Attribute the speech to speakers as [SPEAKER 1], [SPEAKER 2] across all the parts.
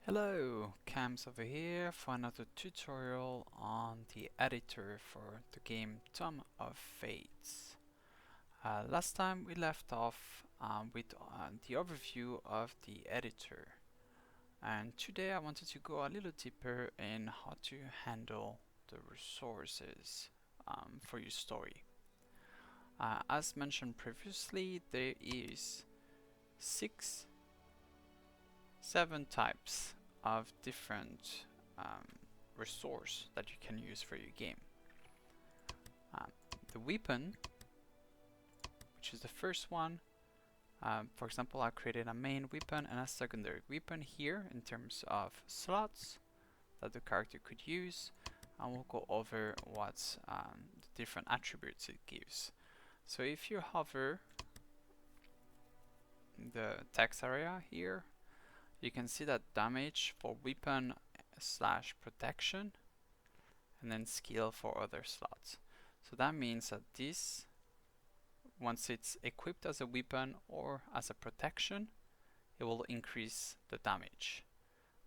[SPEAKER 1] Hello, Cams over here for another tutorial on the editor for the game Tom of Fates. Last time we left off with the overview of the editor, and today I wanted to go a little deeper in how to handle the resources for your story. As mentioned previously, there is 7 types of different resource that you can use for your game. The weapon, which is the first one. For example, I created a main weapon and a secondary weapon here in terms of slots that the character could use, and we'll go over what the different attributes it gives. So if you hover the text area here, you can see that damage for weapon / protection, and then skill for other slots. So that means that this, once it's equipped as a weapon or as a protection, it will increase the damage.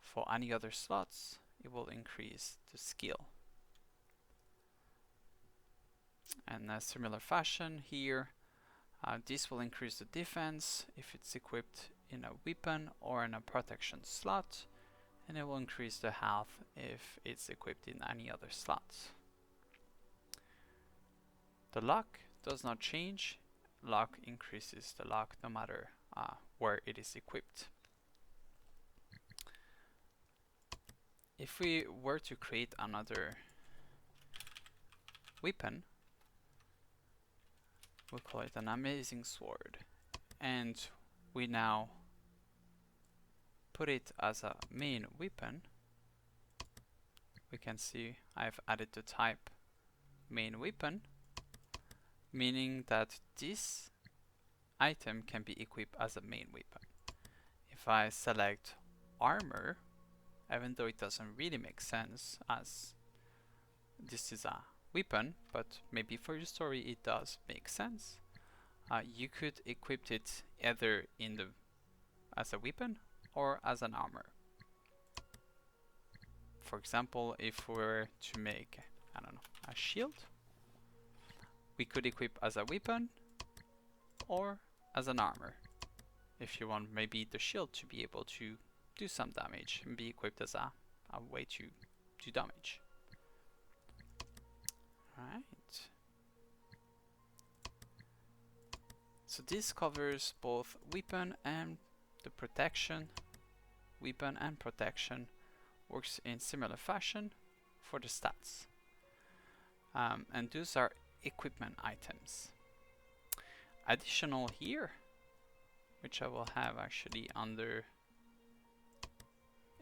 [SPEAKER 1] For any other slots, it will increase the skill. And in a similar fashion here, this will increase the defense if it's equipped in a weapon or in a protection slot, and it will increase the health if it's equipped in any other slots. The luck does not change. Luck increases the luck no matter where it is equipped. If we were to create another weapon, we'll call it an amazing sword, and we now put it as a main weapon. We can see I've added the type main weapon, meaning that this item can be equipped as a main weapon. If I select armor, even though it doesn't really make sense as this is a weapon, but maybe for your story it does make sense, you could equip it either as a weapon or as an armor. For example, if we were to make, I don't know, a shield, we could equip as a weapon or as an armor. If you want maybe the shield to be able to do some damage and be equipped as a way to do damage. Right. So this covers both weapon and the protection. Weapon and protection works in similar fashion for the stats. And those are equipment items. Additional here, which I will have actually under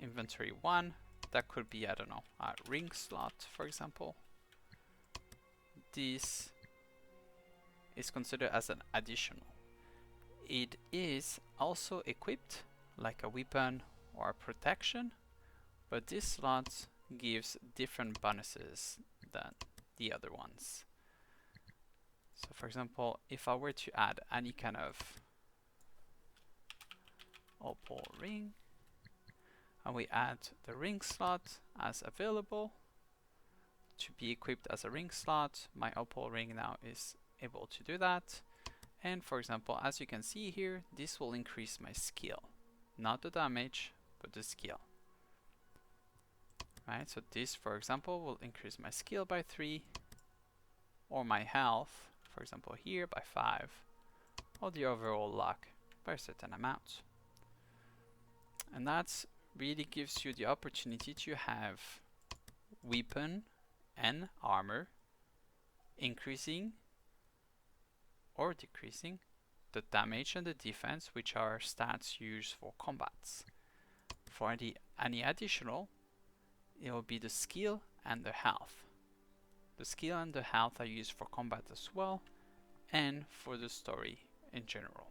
[SPEAKER 1] inventory 1, that could be, I don't know, a ring slot, for example. This is considered as an additional. It is also equipped like a weapon or a protection, but this slot gives different bonuses than the other ones. So for example, if I were to add any kind of opal ring, and we add the ring slot as available to be equipped as a ring slot, my opal ring now is able to do that. And for example, as you can see here, this will increase my skill, not the damage, but the skill. Right, so this, for example, will increase my skill by 3, or my health, for example here, by 5, or the overall luck by a certain amount. And that really gives you the opportunity to have weapon and armor increasing or decreasing the damage and the defense, which are stats used for combats. For any additional, it will be the skill and the health. The skill and the health are used for combat as well, and for the story in general.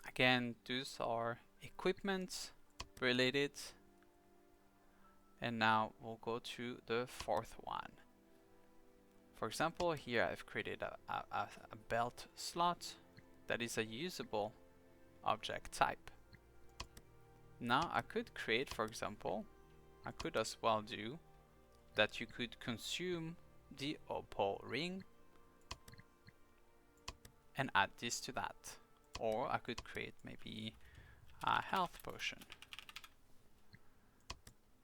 [SPEAKER 1] Again, those are equipment related. And now we'll go to the fourth one. For example, here I've created a belt slot that is a usable object type. Now I could create, for example, I could as well do that you could consume the opal ring and add this to that. Or I could create maybe a health potion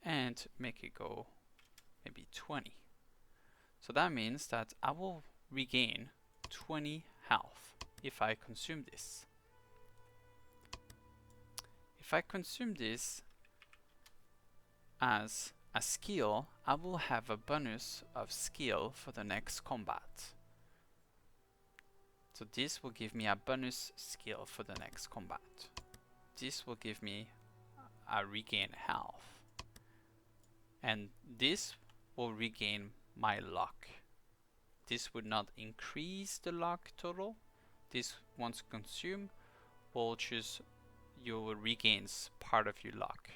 [SPEAKER 1] and make it go maybe 20. So that means that I will regain 20 health if I consume this. If I consume this as a skill, I will have a bonus of skill for the next combat. So this will give me a bonus skill for the next combat. This will give me a regain health. And this will regain my luck. This would not increase the luck total. This, once consumed, will choose, you will regain part of your luck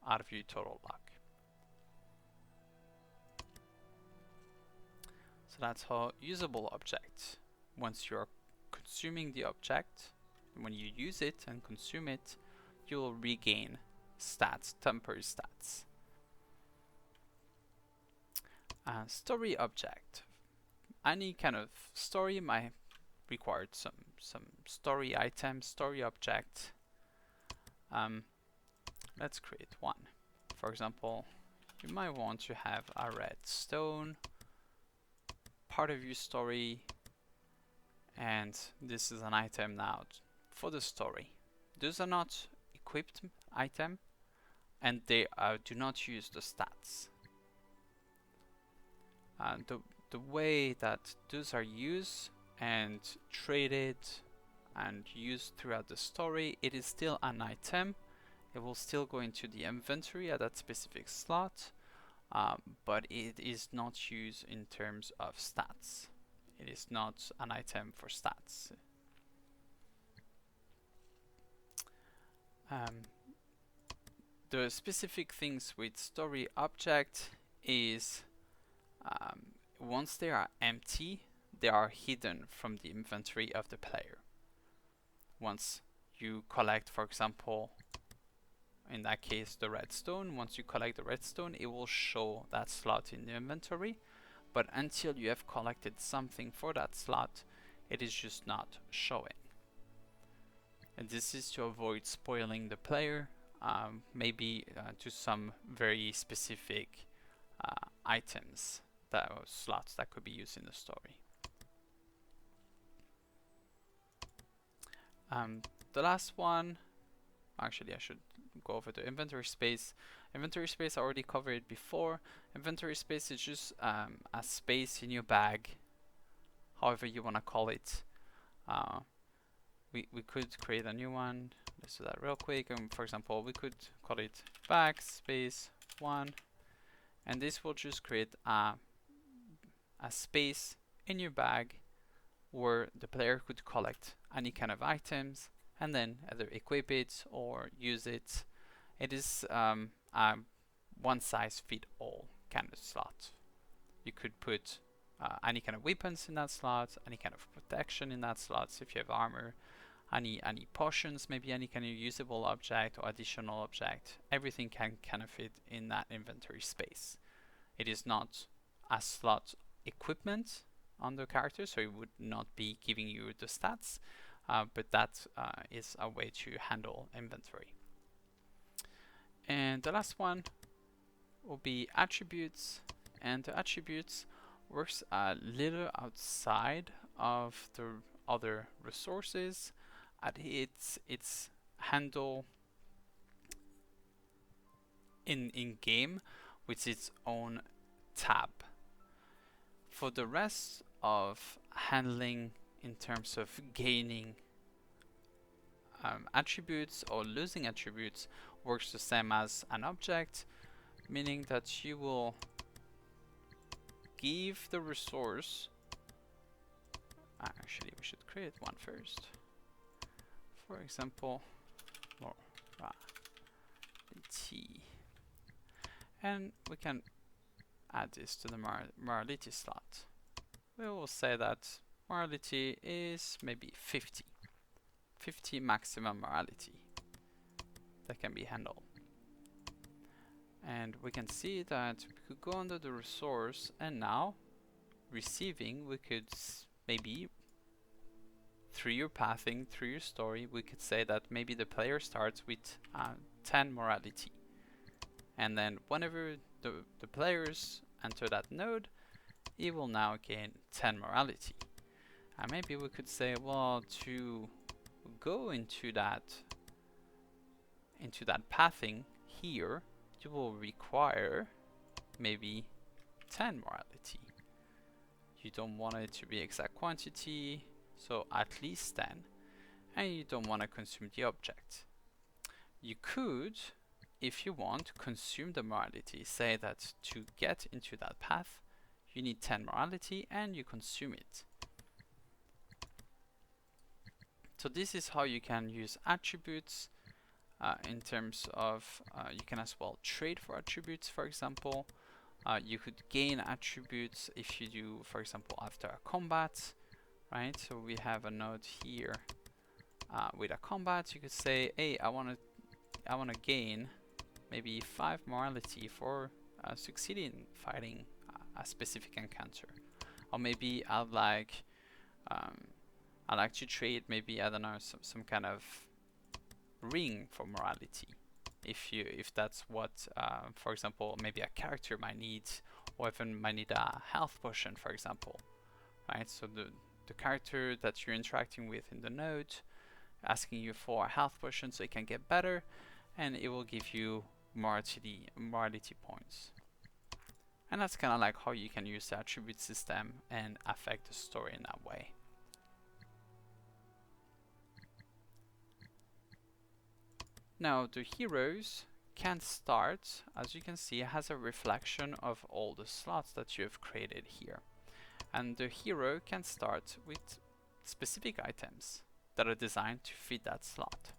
[SPEAKER 1] out of your total luck. So that's how usable object. Once you're consuming the object, when you use it and consume it, you will regain stats, temporary stats. Story object. Any kind of story might require some story item, story object. Let's create one. For example, you might want to have a red stone, part of your story, and this is an item now for the story. Those are not equipped item, and they do not use the stats. The way that those are used and traded and used throughout the story, it is still an item. It will still go into the inventory at that specific slot, but it is not used in terms of stats. It is not an item for stats. The specific things with story object is once they are empty, they are hidden from the inventory of the player. Once you collect, for example, in that case the redstone, once you collect the redstone, it will show that slot in the inventory, but until you have collected something for that slot, it is just not showing. And this is to avoid spoiling the player, maybe to some very specific items, slots that could be used in the story. The last one, actually I should go over the inventory space. Inventory space I already covered before. Inventory space is just a space in your bag, however you want to call it. We could create a new one. Let's do that real quick. For example, we could call it bag space 1, and this will just create a space in your bag where the player could collect any kind of items and then either equip it or use it. It is a one size fit all kind of slot. You could put any kind of weapons in that slot, any kind of protection in that slot, so if you have armor, any potions, maybe any kind of usable object or additional object, everything can kind of fit in that inventory space. It is not a slot equipment on the character, so it would not be giving you the stats, but that is a way to handle inventory. And the last one will be attributes, and the attributes works a little outside of the other resources. It's handle in game with its own tab. For the rest of handling in terms of gaining attributes or losing attributes works the same as an object, meaning that you will give the resource. Actually, we should create one first. For example, morality, and we can add this to the morality slot. We will say that morality is maybe 50. 50 maximum morality that can be handled. And we can see that we could go under the resource, and now receiving, we could maybe through your pathing, through your story, we could say that maybe the player starts with 10 morality, and then whenever the players enter that node, it will now gain 10 morality. And maybe we could say, well, to go into that pathing here, you will require maybe 10 morality. You don't want it to be exact quantity, so at least 10, and you don't want to consume the object. You could, if you want, consume the morality. Say that to get into that path, you need 10 morality, and you consume it. So this is how you can use attributes in terms of, you can as well trade for attributes, for example. You could gain attributes if you do, for example, after a combat, right? So we have a node here with a combat. You could say, hey, I want to gain maybe 5 morality for succeeding fighting a specific encounter, or maybe I'd like to trade maybe, I don't know, some kind of ring for morality. If that's what, for example, maybe a character might need, or even might need a health potion, for example, right? So the character that you're interacting with in the node asking you for a health potion so it can get better, and it will give you morality points. And that's kind of like how you can use the attribute system and affect the story in that way. Now the heroes can start, as you can see, has a reflection of all the slots that you have created here. And the hero can start with specific items that are designed to fit that slot.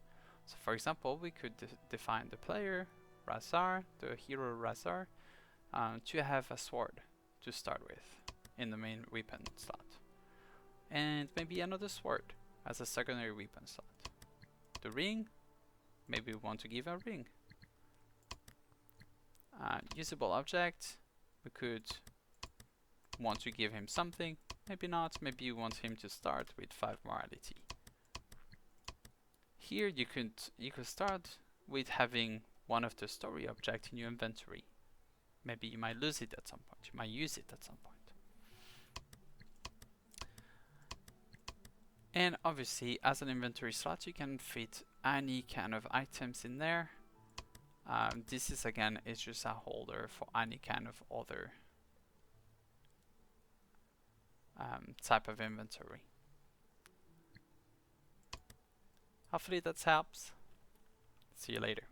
[SPEAKER 1] So for example, we could define the player, Razar, the hero Razar, to have a sword to start with in the main weapon slot. And maybe another sword as a secondary weapon slot. The ring, maybe we want to give a ring. Usable object, we could want to give him something, maybe not, maybe you want him to start with 5 morality. Here you could start with having one of the story objects in your inventory. Maybe you might lose it at some point, you might use it at some point. And obviously, as an inventory slot, you can fit any kind of items in there. This is again, it's just a holder for any kind of other type of inventory. Hopefully that helps. See you later.